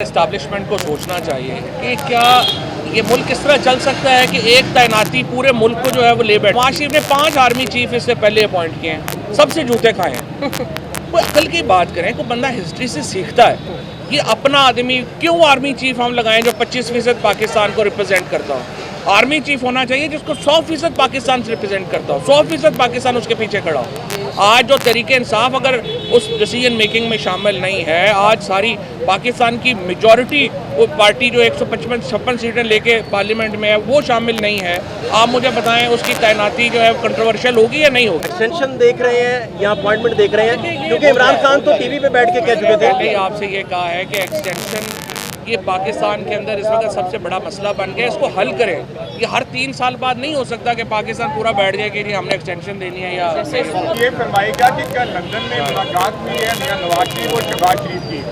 Establishment को सोचना चाहिए कि क्या ये मुल्क किस तरह चल सकता है कि एक तैनाती पूरे मुल्क को जो है वो ले बैठे। नवाज शरीफ ने 5 आर्मी चीफ इससे पहले अपॉइंट किए हैं, सबसे जूते खाए हैं। कोई अकल की बात करें, कोई बंदा हिस्ट्री से सीखता है। ये अपना आदमी क्यों आर्मी चीफ हम लगाएं जो 25% पाकिस्तान को रिप्रेजेंट करता हो। आर्मी चीफ होना चाहिए जिसको 100% पाकिस्तान से रिप्रेजेंट करता हो, 100% पाकिस्तान उसके पीछे खड़ा हो। आज जो तरीके इंसाफ अगर उस डिसीजन मेकिंग में शामिल नहीं है, आज सारी पाकिस्तान की मेजॉरिटी वो पार्टी जो 156 सीटें लेके पार्लियामेंट में है वो शामिल नहीं है, आप मुझे बताएं उसकी तैनाती जो है कंट्रोवर्शियल होगी या नहीं होगी। एक्सटेंशन देख रहे हैं या अपॉइंटमेंट देख रहे हैं, क्योंकि इमरान खान तो टीवी पे बैठ के कह चुके थे। पहले आपसे ये कहा है कि एक्सटेंशन ये पाकिस्तान के अंदर इस वक्त सबसे बड़ा मसला बन गया, इसको हल करें। ये हर 3 साल बाद नहीं हो सकता कि पाकिस्तान पूरा बैठ जाए कि हमने एक्सटेंशन देनी है। या ये फरमाएगा कि कल लंदन में मुलाकात हुई है मियां नवाज शरीफ और शहबाज शरीफ की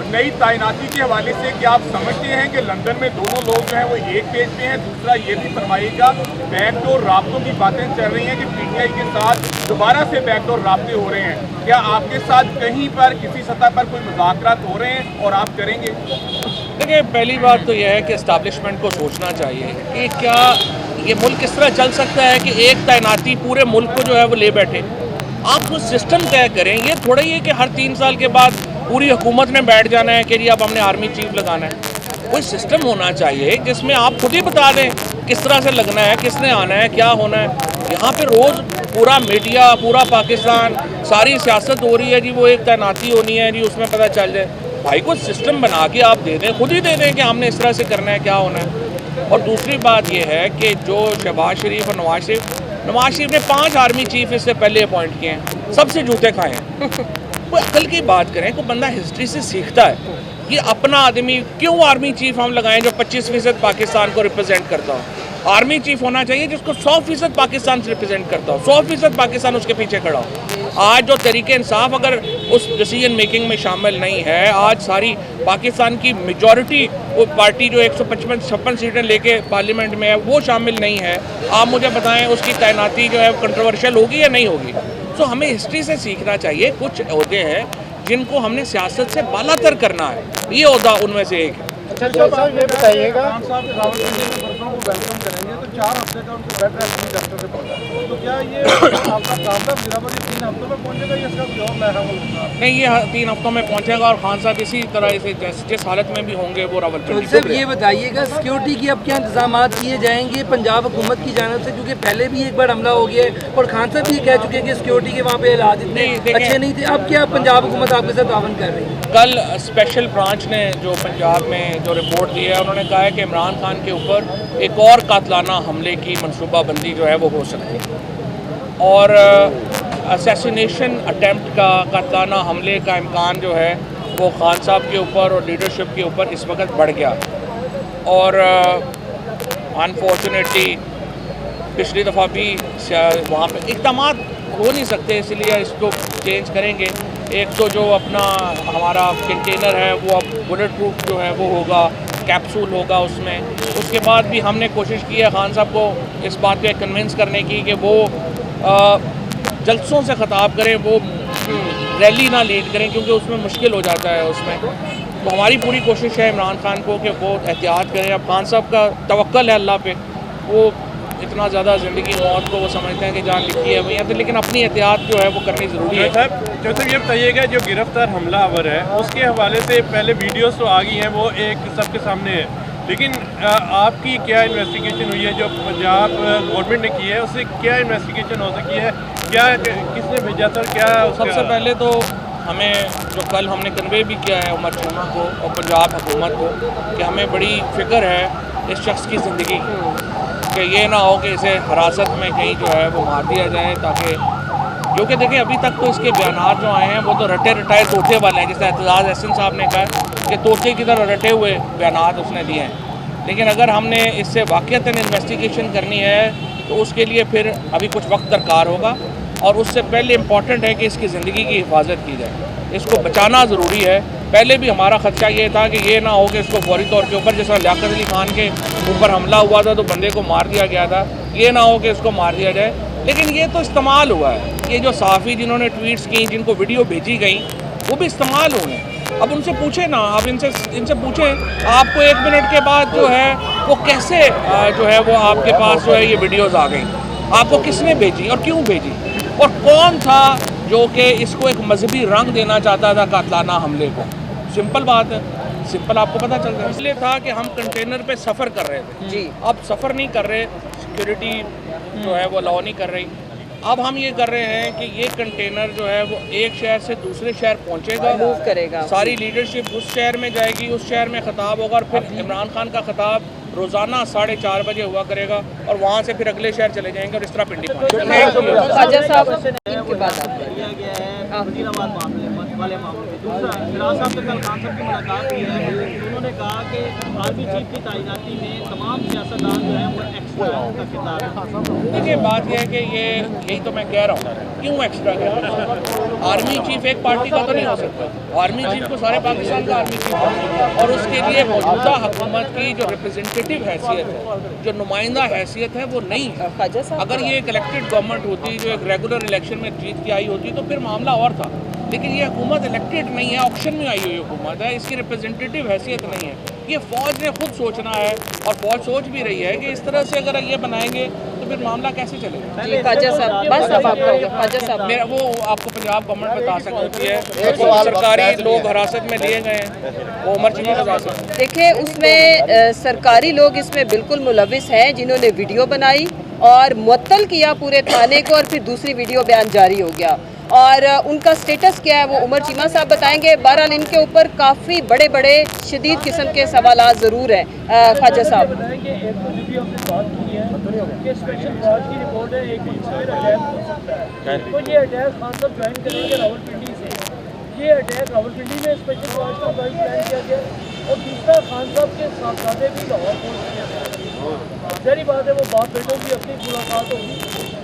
नई तैनाती के हवाले से, क्या आप समझते हैं कि लंदन में दोनों लोग जो हैं वो एक पेज पे हैं? दूसरा ये भी फरमाइएगा, बैकडोर राब्तों की बातें चल रही हैं कि पीटीआई के साथ दोबारा से बैकडोर राब्ते हो रहे हैं, क्या आपके साथ कहीं पर किसी सतह पर कोई मुज़ाकरात हो रहे हैं और आप करेंगे? देखिए, पहली बात तो यह है कि एस्टैब्लिशमेंट को सोचना चाहिए कि क्या ये मुल्क किस तरह चल सकता है कि एक तैनाती पूरे मुल्क को जो है वो ले बैठे। आप कुछ सिस्टम तय करें। ये थोड़ा ही है कि हर 3 साल के बाद पूरी हुकूमत ने बैठ जाना है कि जी अब हमने आर्मी चीफ लगाना है। कोई सिस्टम होना चाहिए जिसमें आप खुद ही बता दें किस तरह से लगना है, किसने आना है, क्या होना है। यहाँ पे रोज़ पूरा मीडिया, पूरा पाकिस्तान, सारी सियासत हो रही है जी वो एक तैनाती होनी है जी, उसमें पता चल जाए। भाई को सिस्टम बना के आप दे दें, खुद ही दे दें कि हमने इस तरह से करना है, क्या होना है। और दूसरी बात यह है कि जो शहबाज शरीफ और नवाज शरीफ ने 5 आर्मी चीफ इससे पहले अपॉइंट किए हैं, सबसे जूते खाए हैं। कोई अकल की बात करें, कोई बंदा हिस्ट्री से सीखता है। ये अपना आदमी क्यों आर्मी चीफ हम लगाएं जो 25% पाकिस्तान को रिप्रेजेंट करता हो। आर्मी चीफ होना चाहिए जिसको 100% पाकिस्तान से रिप्रेजेंट करता हो, 100% पाकिस्तान उसके पीछे खड़ा हो। आज जो तरीके इंसाफ अगर उस डिसीजन मेकिंग में शामिल नहीं है, आज सारी पाकिस्तान की मेजॉरिटी वो पार्टी जो 156 सीटें लेके पार्लियामेंट में है वो शामिल नहीं है, आप मुझे बताएं उसकी तैनाती जो है कंट्रोवर्शियल होगी या नहीं होगी। तो हमें हिस्ट्री से सीखना चाहिए। कुछ ओहदे हैं जिनको हमने सियासत से बालातर करना है, ये ओहदा उनमें से एक है। अच्छा साहब, ये बताइएगा, वेलकम करेंगे तो 4 हफ्ते का उनको बेड रेस्ट भी डॉक्टर से पहुंचा, तो क्या ये आपका कामना गिरावट 3 हफ्तों में पहुंचेगा या इसका कोई और नया नहीं? ये 3 हफ्तों में पहुंचेगा और खान साहब इसी तरह से जिस हालत में भी होंगे वो रावलपिंडी। तो सर ये बताइएगा, सिक्योरिटी की अब क्या इंतजाम किए जाएंगे पंजाब हुकूमत की जानिब से, क्योंकि पहले भी एक बार हमला हो गया है और खान साहब भी कह चुके हैं कि सिक्योरिटी के वहाँ पे हालात इतने अच्छे नहीं थे। अब क्या पंजाब हुकूमत आपके साथ तावन कर रही है? कल स्पेशल ब्रांच ने जो पंजाब में जो रिपोर्ट दी है, उन्होंने कहा है कि इमरान खान के ऊपर एक और कातलाना हमले की मनसूबाबंदी जो है वो हो सकती है और असैसिनेशन अटेम्प्ट का, कातलाना हमले का इम्कान जो है वो खान साहब के ऊपर और लीडरशिप के ऊपर इस वक्त बढ़ गया। और अनफॉर्चुनेटली पिछली दफ़ा भी वहाँ पे इक़दाम हो नहीं सकते, इसलिए इसको चेंज करेंगे। एक तो जो अपना हमारा कंटेनर है वो अब बुलेट प्रूफ जो है वो होगा, कैप्सूल होगा उसमें। उसके बाद भी हमने कोशिश की है खान साहब को इस बात पे कन्विंस करने की कि वो जलसों से ख़ताब करें, वो रैली ना लीड करें, क्योंकि उसमें मुश्किल हो जाता है उसमें। तो हमारी पूरी कोशिश है इमरान खान को कि वो एहतियात करें। अब खान साहब का तवक्कल है अल्लाह पे, वो इतना ज़्यादा ज़िंदगी मौत को वो समझते हैं कि जान लिखी है वहीं, लेकिन अपनी एहतियात जो है वो करनी ज़रूरी है। साहब ये बताइएगा, जो गिरफ्तार हमलावर है उसके हवाले से पहले वीडियोस तो आ गई हैं, वो एक सबके सामने है, लेकिन आपकी क्या इन्वेस्टिगेशन हुई है जो पंजाब गवर्नमेंट ने की है, उससे क्या इन्वेस्टिगेशन हो सकी है, क्या किसने भेजा था, क्या? सबसे पहले तो हमें जो कल हमने कन्वे भी किया है उमर चूमा को और पंजाब हुकूमत को कि हमें बड़ी फ़िक्र है इस शख्स की ज़िंदगी कि ये ना हो कि इसे हिरासत में कहीं जो है वो मार दिया जाए, ताकि क्योंकि देखिए अभी तक तो इसके बयान जो आए हैं वो तो रटे रटाए तोते वाले हैं। जैसे एतजाज़ अहसन साहब ने कहा कि तोते की तरह रटे हुए बयान उसने दिए हैं, लेकिन अगर हमने इससे वाक़ईतन इन्वेस्टिगेशन करनी है तो उसके लिए फिर अभी कुछ वक्त दरकार होगा और उससे पहले इम्पॉर्टेंट है कि इसकी ज़िंदगी की हिफाजत की जाए, इसको बचाना ज़रूरी है। पहले भी हमारा ख़दशा ये था कि ये ना हो कि इसको फौरी तौर के ऊपर, जैसा लियाकत अली खान के ऊपर हमला हुआ था तो बंदे को मार दिया गया था, ये ना हो कि इसको मार दिया जाए। लेकिन ये तो इस्तेमाल हुआ है, ये जो सहाफ़ी जिन्होंने ट्वीट्स की, जिनको वीडियो भेजी गई, वो भी इस्तेमाल हुए हैं। अब उनसे पूछे ना, आप इनसे पूछें आपको 1 मिनट के बाद जो है वो कैसे जो है वो आपके पास जो है ये वीडियोस आ गई, आपको किसने भेजी और क्यों भेजी, और कौन था जो कि इसको एक मजहबी रंग देना चाहता था कातलाना हमले को। सिंपल बात है, सिंपल आपको पता चल गया। इसलिए था कि हम कंटेनर पे सफ़र कर रहे थे जी, अब सफ़र नहीं कर रहे, सिक्योरिटी जो है वो अलाउ नहीं कर रही। अब हम ये कर रहे हैं कि ये कंटेनर जो है वो एक शहर से दूसरे शहर पहुंचेगा, मूव करेगा, सारी लीडरशिप उस शहर में जाएगी, उस शहर में खिताब होगा और फिर इमरान खान का खिताब रोज़ाना 4:30 बजे हुआ करेगा और वहाँ से फिर अगले शहर चले जाएंगे और इस तरह पिंडी दूसरा इमरान साहब ने कल खान साहब की मुलाकात की है, उन्होंने कहा कि आर्मी चीफ की तैनाती में तमाम सियासतदान जो है वो एक्स्ट्रा का किरदार है। देखिए बात यह है कि यही तो मैं कह रहा हूँ, क्यों एक्स्ट्रा कर, आर्मी चीफ एक पार्टी का तो नहीं हो सकता, आर्मी चीफ को सारे पाकिस्तान का आर्मी चीफ है और उसके लिए मौजूदा हुकूमत की जो रिप्रेजेंटेटिव हैसियत है, जो नुमाइंदा हैसियत है वो नहीं है। अगर ये एक इलेक्टेड गवर्नमेंट होती, जो एक रेगुलर इलेक्शन में जीत के आई होती तो फिर मामला और था, लेकिन ये हुकूमत इलेक्टेड नहीं है, ऑप्शन में आई हुई हुकूमत है, इसकी रिप्रेजेंटेटिव हैसियत नहीं है। ये फ़ौज ने खुद सोचना है और फ़ौज सोच भी रही है कि इस तरह से अगर ये बनाएंगे तो फिर मामला कैसे चलेगा। जी ख्वाजा साहब, बस अब आपका ख्वाजा साहब, मेरा वो आपको पंजाब गवर्नमेंट बता सकती है, सरकारी लोग हिरासत में लिए गए हैं, वो उमर चीमा बता सकते हैं। देखिए उसमें सरकारी लोग इसमें बिल्कुल मुलविस हैं, जिन्होंने वीडियो बनाई और मुअत्तल किया पूरे थाने को और फिर दूसरी वीडियो बयान जारी हो गया और उनका स्टेटस क्या है वो उमर चीमा साहब बताएंगे। बहरहाल इनके ऊपर काफ़ी बड़े बड़े शदीद किस्म के सवालात ज़रूर है। ख्वाजा साहब स्पेशल ब्रांच की रिपोर्ट है, एक तो ये अटैक खान साहब ज्वाइन करेंगे रावलपिंडी से, ये अटैक रावलपिंडी में स्पेशल ब्रांच का प्लान किया गया और दूसरा खान साहब के साहबजादे भी लाहौर पहुँच गए। सारी बात है वो बाप बेटों की अपनी मुलाकात होगी,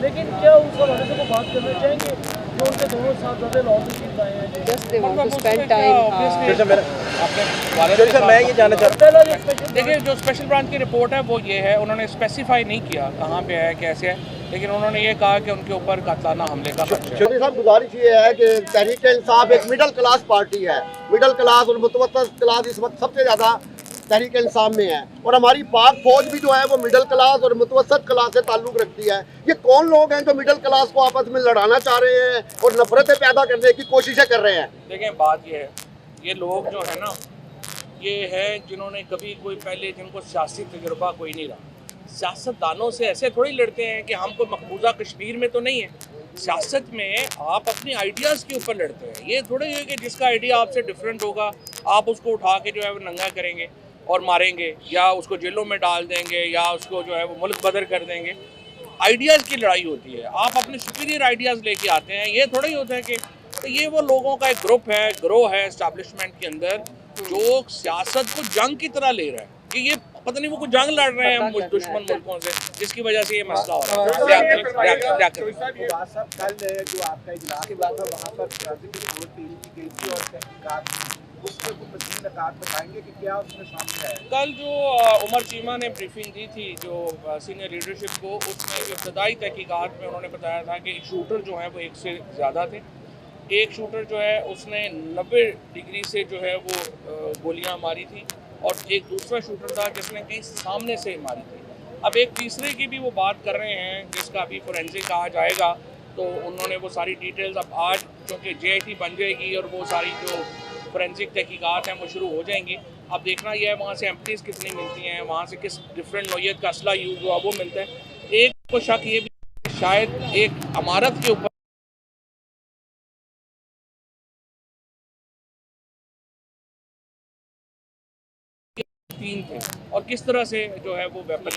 लेकिन क्या उस हवाले से वो बात करना चाहेंगे जो उनके दोनों साहबजादे लाहौर में आए हैं? मैं ये जानना चाहता हूँ, देखिए जो स्पेशल ब्रांच की रिपोर्ट है वो ये है, उन्होंने स्पेसिफाई नहीं किया कहाँ पे है कैसे है, लेकिन उन्होंने ये कहा कि उनके ऊपर कातलाना हमले का चौधरी साहब गुजारिश ये है कि तहरीक इंसाफ एक मिडिल क्लास पार्टी है, मिडिल क्लास और मुतवस्सित क्लास इस वक्त सबसे ज़्यादा तहरीक इंसाफ में है और हमारी पाक फौज भी जो है वो मिडिल क्लास और मुतवस्सित क्लास से ताल्लुक़ रखती है। ये कौन लोग हैं जो मिडिल क्लास को आपस में लड़ाना चाह रहे हैं और नफरतें पैदा करने की कोशिशें कर रहे हैं? देखें बात ये है, ये लोग जो है ना ये है जिन्होंने कभी कोई पहले जिनको सियासी तजुर्बा कोई नहीं रहा, सियासतदानों से ऐसे थोड़ी लड़ते हैं कि हम कोई मकबूजा कश्मीर में तो नहीं है, सियासत में आप अपनी आइडियाज़ के ऊपर लड़ते हैं। ये थोड़ी है कि जिसका आइडिया आपसे डिफरेंट होगा आप उसको उठा के जो है वो नंगा करेंगे और मारेंगे या उसको जेलों में डाल देंगे या उसको जो है वो मुल्क बदर कर देंगे। आइडियाज़ की लड़ाई होती है, आप अपने सुपीरियर आइडियाज़ लेके आते हैं। ये थोड़ा ही होता है कि तो ये वो लोगों का एक ग्रुप है, ग्रोह है इस्टेब्लिशमेंट के अंदर जो सियासत को जंग की तरह ले रहा है कि ये पता नहीं वो कुछ जंग लड़ रहे हैं दुश्मन मुल्कों से, जिसकी वजह से ये मसला हो रहा है। कल जो आपका इजलास के बाद वहाँ पर गई थी और बताएंगे कि क्या उसमें सामने आया? कल जो उमर चीमा ने ब्रीफिंग दी थी जो सीनियर लीडरशिप को, उसमें जो इब्तदाई तहकीकात में उन्होंने बताया था कि शूटर जो हैं वो एक से ज़्यादा थे। एक शूटर जो है उसने 90 डिग्री से जो है वो गोलियां मारी थी और एक दूसरा शूटर था जिसने कहीं सामने से मारी थी। अब एक तीसरे की भी वो बात कर रहे हैं जिसका अभी फोरेंसिक आज आएगा, तो उन्होंने वो सारी डिटेल्स अब आज क्योंकि JIT बन जाएगी और वो सारी जो फोरेंसिक तहकीकात हैं वो शुरू हो जाएंगी। अब देखना यह है वहाँ से एम्प्टीज़ कितनी मिलती हैं, वहाँ से किस डिफरेंट नौइयत का असला यूज़ हुआ वो मिलता है। एक को शक ये भी शायद एक इमारत के ऊपर तीन थे और किस तरह से जो है वो वेपन